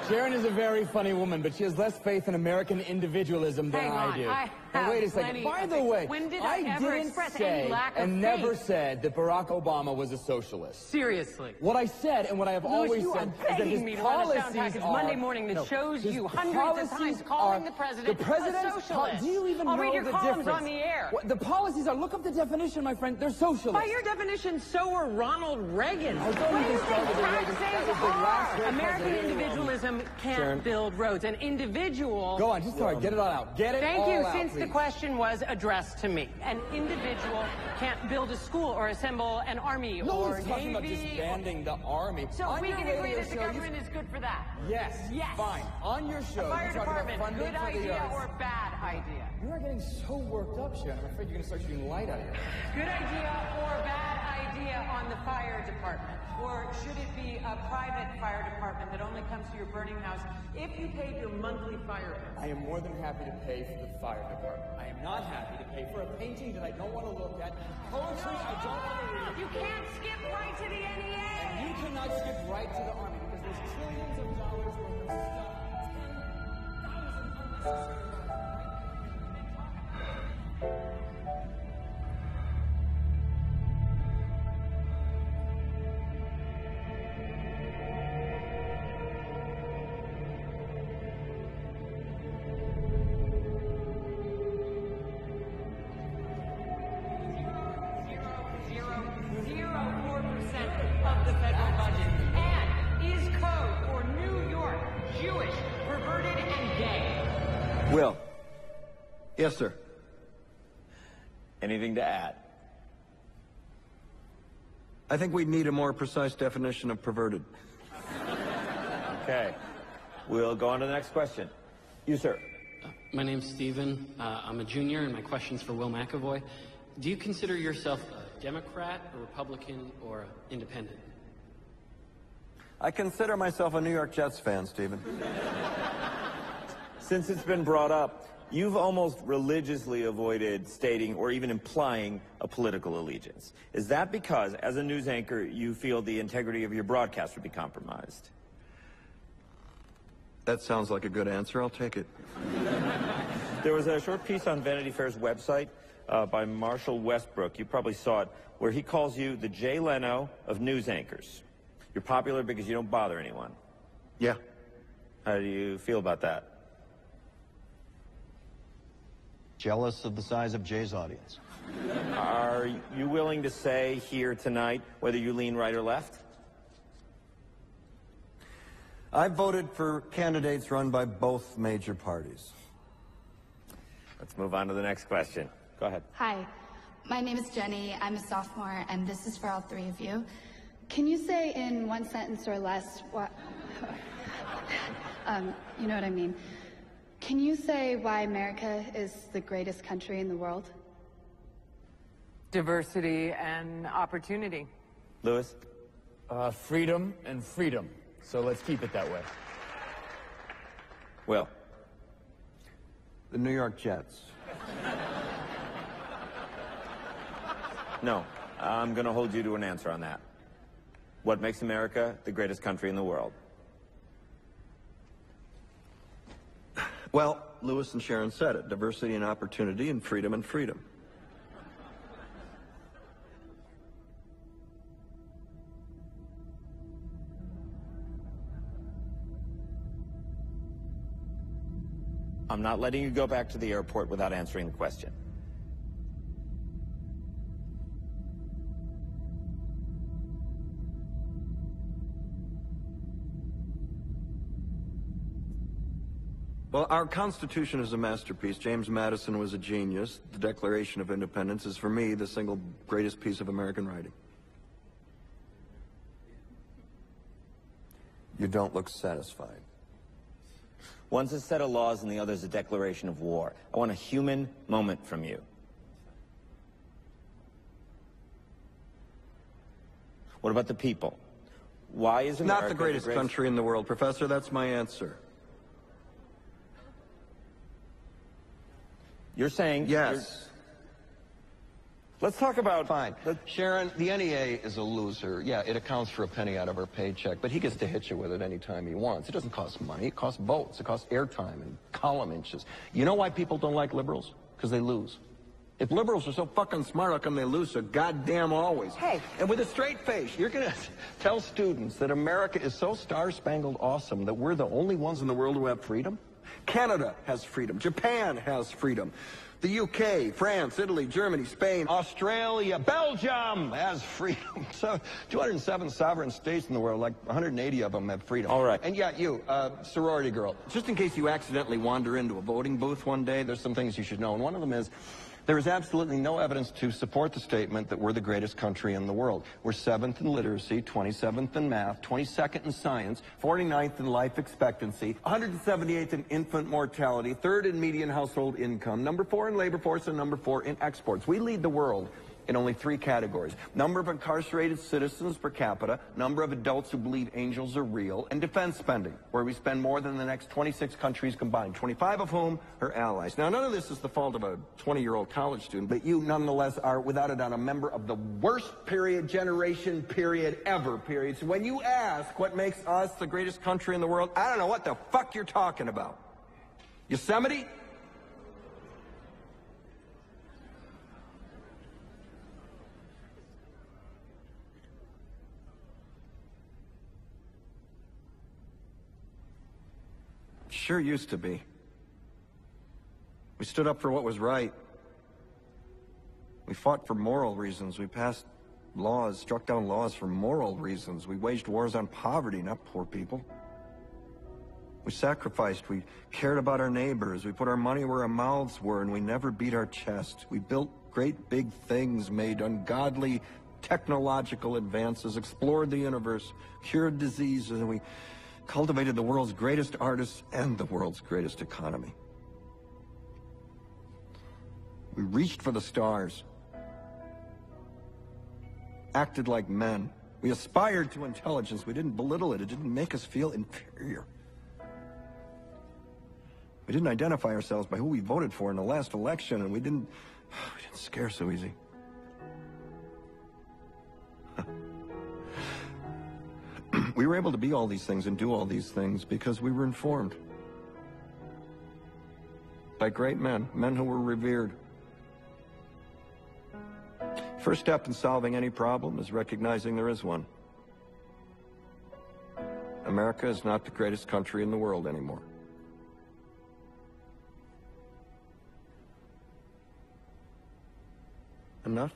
Sharon is a very funny woman, but she has less faith in American individualism than I do. Now, wait a second. By the way, when did I ever express any lack of faith? Never said that Barack Obama was a socialist. Seriously. What I said and what I have always said is that his policies are... Monday morning that shows you hundreds of times calling the president a socialist. Do you even know the difference? I'll read your columns on the air. The policies are, look up the definition, my friend, they're socialist. By your definition, so are Ronald Reagan. What do you think American individualism can't build roads. An individual... Go on, just tell her, get it all out. Get it all out, Thank you, since the question was addressed to me. An individual can't build a school or assemble an army or navy. No one's talking about disbanding the army. So we can agree that the government is good for that. Yes. Yes. Fine. On your show, fire department, good idea or bad idea? You are getting so worked up, Sharon. I'm afraid you're going to start shooting light out of here. Good idea or bad idea on the fire department? Or should it be a private fire department that only comes to your burning house if you paid your monthly fire bill? I am more than happy to pay for the fire department. I am not happy to pay for a painting that I don't want to look at, poetry I don't want to read. You can't skip right to the NEA. And you cannot skip right to the Army because there's trillions of dollars worth of stuff, 10,000 unnecessary... Will. Yes, sir. Anything to add? I think we need a more precise definition of perverted. Okay. We'll go on to the next question. You, sir. My name's Steven. I'm a junior, and my question's for Will McAvoy. Do you consider yourself a Democrat, a Republican, or independent? I consider myself a New York Jets fan, Steven. Since it's been brought up, you've almost religiously avoided stating or even implying a political allegiance. Is that because, as a news anchor, you feel the integrity of your broadcast would be compromised? That sounds like a good answer. I'll take it. There was a short piece on Vanity Fair's website by Marshall Westbrook. You probably saw it, where he calls you the Jay Leno of news anchors. You're popular because you don't bother anyone. Yeah. How do you feel about that? Jealous of the size of Jay's audience. Are you willing to say here tonight whether you lean right or left? I voted for candidates run by both major parties. Let's move on to the next question. Go ahead. Hi, my name is Jenny. I'm a sophomore, and this is for all three of you. Can you say in one sentence or less what... you know what I mean. Can you say why America is the greatest country in the world? Diversity and opportunity. Lewis? Freedom and freedom. So let's keep it that way. Will? The New York Jets. No, I'm going to hold you to an answer on that. What makes America the greatest country in the world? Well, Lewis and Sharon said it. Diversity and opportunity and freedom and freedom. I'm not letting you go back to the airport without answering the question. Well, our Constitution is a masterpiece. James Madison was a genius. The Declaration of Independence is, for me, the single greatest piece of American writing. You don't look satisfied. One's a set of laws and the other's a declaration of war. I want a human moment from you. What about the people? Why is America not the greatest country in the world, Professor? That's my answer. You're saying... Yes. Let's talk about... Fine. Sharon, the NEA is a loser. Yeah, it accounts for a penny out of her paycheck, but he gets to hit you with it anytime he wants. It doesn't cost money. It costs votes. It costs airtime and column inches. You know why people don't like liberals? Because they lose. If liberals are so fucking smart, how come they lose so goddamn always? Hey. And with a straight face, you're going to tell students that America is so star-spangled awesome that we're the only ones in the world who have freedom? Canada has freedom. Japan has freedom. The UK, France, Italy, Germany, Spain, Australia, Belgium has freedom. So 207 sovereign states in the world, like 180 of them have freedom. All right. And yeah, you, sorority girl, just in case you accidentally wander into a voting booth one day, there's some things you should know. And one of them is, there is absolutely no evidence to support the statement that we're the greatest country in the world. We're 7th in literacy, 27th in math, 22nd in science, 49th in life expectancy, 178th in infant mortality, 3rd in median household income, number 4 in labor force, and number 4 in exports. We lead the world in only 3 categories: number of incarcerated citizens per capita, number of adults who believe angels are real, and defense spending, where we spend more than the next 26 countries combined, 25 of whom are allies. Now, none of this is the fault of a 20-year-old college student, but you nonetheless are, without a doubt, a member of the worst generation ever. So when you ask what makes us the greatest country in the world, I don't know what the fuck you're talking about. Yosemite? Sure used to be. We stood up for what was right. We fought for moral reasons. We passed laws, struck down laws for moral reasons. We waged wars on poverty, not poor people. We sacrificed. We cared about our neighbors. We put our money where our mouths were, and we never beat our chest. We built great big things, made ungodly technological advances, explored the universe, cured diseases, and we cultivated the world's greatest artists and the world's greatest economy. We reached for the stars, acted like men. We aspired to intelligence. We didn't belittle it. It didn't make us feel inferior. We didn't identify ourselves by who we voted for in the last election, and we didn't scare so easy. We were able to be all these things and do all these things because we were informed by great men, men who were revered. First step in solving any problem is recognizing there is one. America is not the greatest country in the world anymore. Enough?